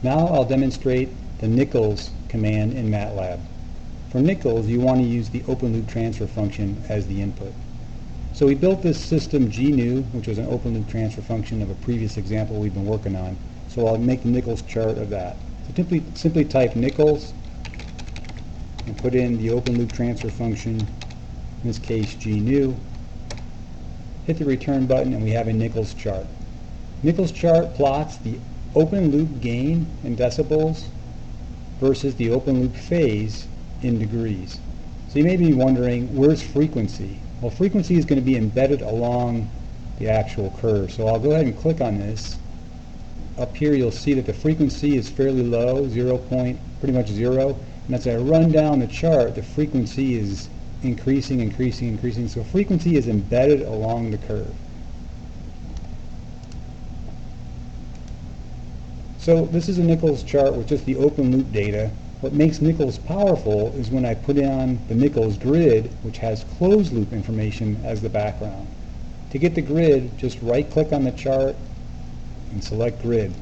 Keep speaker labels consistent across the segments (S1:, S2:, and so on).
S1: Now I'll demonstrate the Nichols command in MATLAB. For Nichols, you want to use the open loop transfer function as the input. So we built this system GNew, which was an open loop transfer function of a previous example we've been working on. So I'll make the Nichols chart of that. So simply type Nichols and put in the open loop transfer function, in this case GNew. Hit the return button and we have a Nichols chart. Nichols chart plots the open loop gain in decibels versus the open loop phase in degrees. So you may be wondering, where's frequency? Well, frequency is going to be embedded along the actual curve. So I'll go ahead and click on this. Up here you'll see that the frequency is fairly low, pretty much zero. And as I run down the chart, the frequency is increasing. So frequency is embedded along the curve. So this is a Nichols chart with just the open loop data. What makes Nichols powerful is when I put on the Nichols Grid, which has closed loop information as the background. To get the grid, just right click on the chart and select Grid.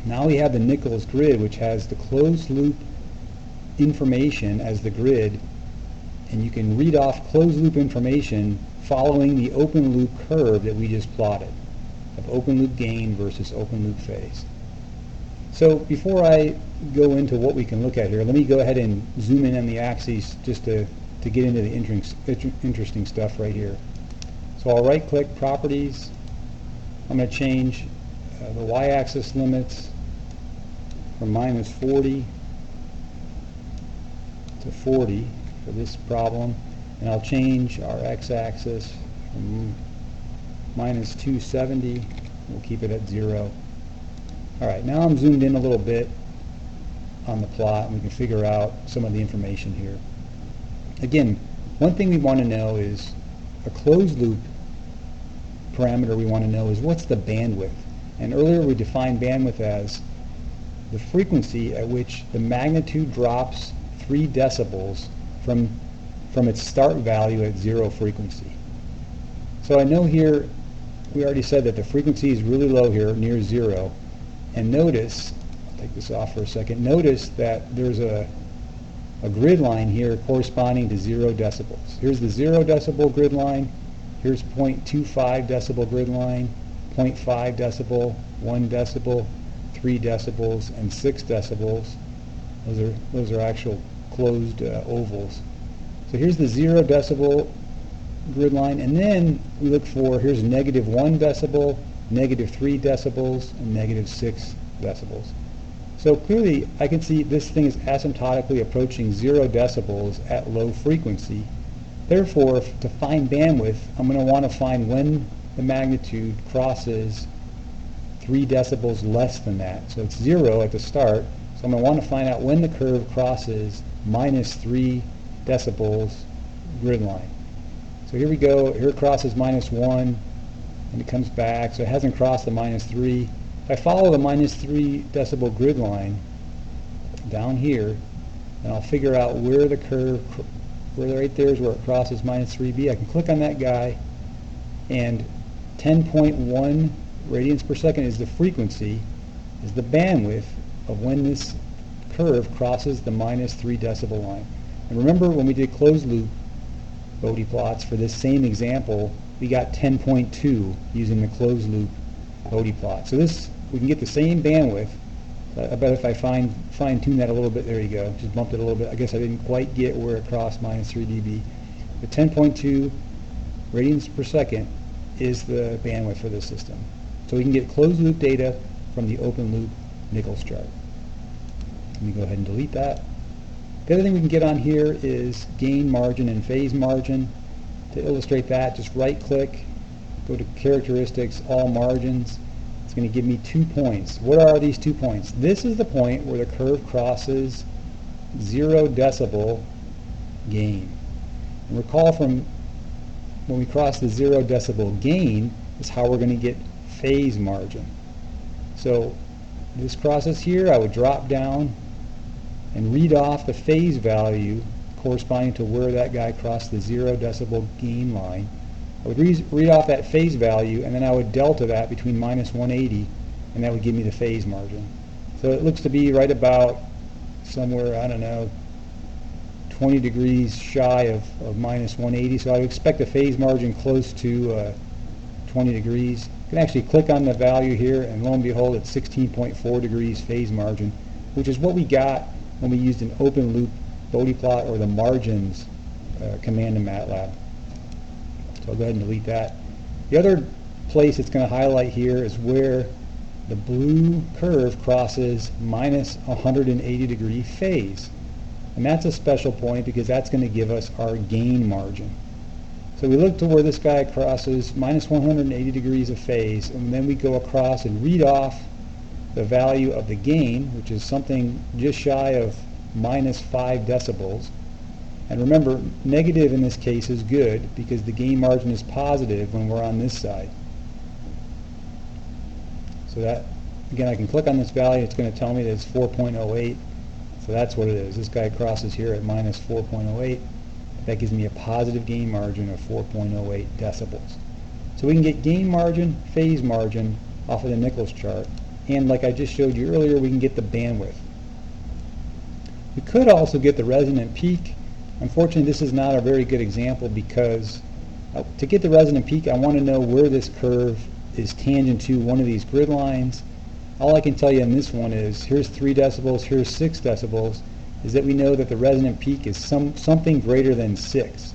S1: Now we have the Nichols Grid, which has the closed loop information as the grid, and you can read off closed loop information following the open loop curve that we just plotted of open loop gain versus open loop phase. So before I go into what we can look at here, let me go ahead and zoom in on the axes just to get into the interesting stuff right here. So I'll right click Properties. I'm going to change the y-axis limits from -40 to 40 for this problem, and I'll change our x-axis from -270. We'll keep it at 0. Alright, now I'm zoomed in a little bit on the plot and we can figure out some of the information here. Again, one thing we want to know is a closed loop parameter we want to know is what's the bandwidth. And earlier we defined bandwidth as the frequency at which the magnitude drops 3 decibels from its start value at 0 frequency. So I know here we already said that the frequency is really low here, near 0. And notice, I'll take this off for a second, notice that there's a grid line here corresponding to 0 decibels. Here's the 0 decibel grid line, here's 0.25 decibel grid line, 0.5 decibel, 1 decibel, 3 decibels, and 6 decibels. Those are actual closed ovals. So here's the 0 decibel grid line, and then we look for, here's -1 decibel, -3 decibels, and -6 decibels. So clearly I can see this thing is asymptotically approaching 0 decibels at low frequency. Therefore, to find bandwidth, I'm going to want to find when the magnitude crosses 3 decibels less than that. So it's 0 at the start, so I'm going to want to find out when the curve crosses -3 decibels grid line. So here we go, here it crosses -1, and it comes back, so it hasn't crossed the -3. If I follow the -3 decibel grid line down here, and I'll figure out where the curve, right there is where it crosses -3b. I can click on that guy, and 10.1 radians per second is the frequency, is the bandwidth of when this curve crosses the -3 decibel line. And remember when we did closed loop Bode plots for this same example, we got 10.2 using the closed loop Bode plot. So this, we can get the same bandwidth. I bet if I fine-tune that a little bit, there you go, just bumped it a little bit. I guess I didn't quite get where it crossed -3 dB. But 10.2 radians per second is the bandwidth for this system. So we can get closed loop data from the open loop Nichols chart. Let me go ahead and delete that. The other thing we can get on here is gain margin and phase margin. To illustrate that, just right click, go to characteristics, all margins. It's going to give me 2 points. What are these 2 points? This is the point where the curve crosses 0 decibel gain. And recall from when we cross the 0 decibel gain is how we're going to get phase margin. So this crosses here, I would drop down and read off the phase value corresponding to where that guy crossed the 0 decibel gain line. I would read off that phase value, and then I would delta that between -180, and that would give me the phase margin. So it looks to be right about somewhere, I don't know, 20 degrees shy of minus 180. So I would expect a phase margin close to 20 degrees. You can actually click on the value here, and lo and behold, it's 16.4 degrees phase margin, which is what we got when we used an open loop Bode plot or the margins command in MATLAB. So I'll go ahead and delete that. The other place it's going to highlight here is where the blue curve crosses minus 180 degree phase. And that's a special point because that's going to give us our gain margin. So we look to where this guy crosses minus 180 degrees of phase, and then we go across and read off the value of the gain, which is something just shy of minus 5 decibels. And remember, negative in this case is good because the gain margin is positive when we're on this side. So that, again, I can click on this value. It's going to tell me that it's 4.08. So that's what it is. This guy crosses here at minus 4.08. That gives me a positive gain margin of 4.08 decibels. So we can get gain margin, phase margin off of the Nichols chart. And like I just showed you earlier, we can get the bandwidth. We could also get the resonant peak. Unfortunately, this is not a very good example because to get the resonant peak, I want to know where this curve is tangent to one of these grid lines. All I can tell you in this one is here's 3 decibels, here's 6 decibels, is that we know that the resonant peak is something greater than 6.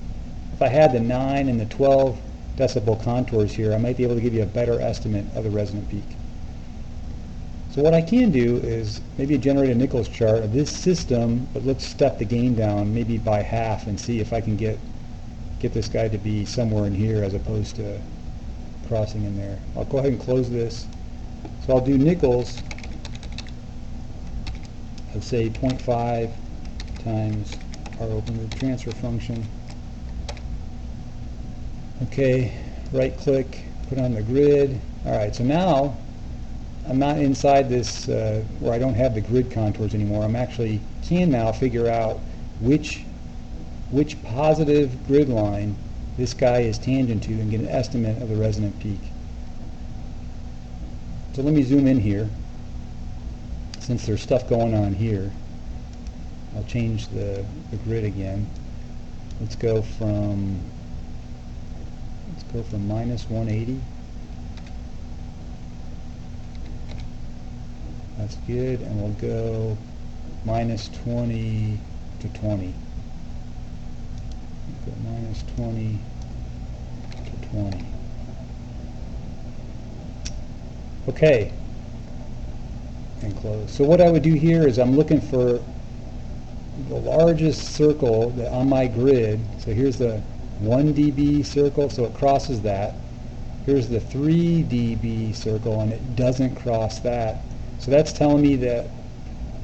S1: If I had the 9 and the 12 decibel contours here, I might be able to give you a better estimate of the resonant peak. So what I can do is maybe generate a Nichols chart of this system, but let's step the gain down maybe by half and see if I can get this guy to be somewhere in here as opposed to crossing in there. I'll go ahead and close this. So I'll do Nichols, let's say 0.5 times our open loop transfer function. Okay, right click, put on the grid. Alright, so now I'm not inside this where I don't have the grid contours anymore. I'm actually can now figure out which positive grid line this guy is tangent to and get an estimate of the resonant peak. So let me zoom in here. Since there's stuff going on here, I'll change the grid again. Let's go from minus 180. That's good, and we'll go minus 20 to 20. Go minus 20 to 20. Okay, and close. So what I would do here is I'm looking for the largest circle on my grid. So here's the 1 dB circle, so it crosses that. Here's the 3 dB circle, and it doesn't cross that. So that's telling me that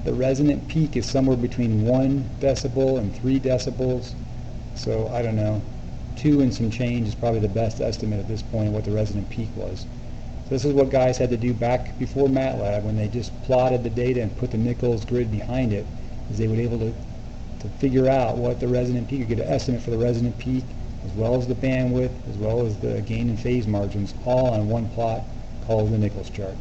S1: the resonant peak is somewhere between 1 decibel and 3 decibels. So I don't know, 2 and some change is probably the best estimate at this point of what the resonant peak was. So this is what guys had to do back before MATLAB when they just plotted the data and put the Nichols grid behind it, is they were able to figure out what the resonant peak, or get an estimate for the resonant peak, as well as the bandwidth, as well as the gain and phase margins, all on one plot called the Nichols chart.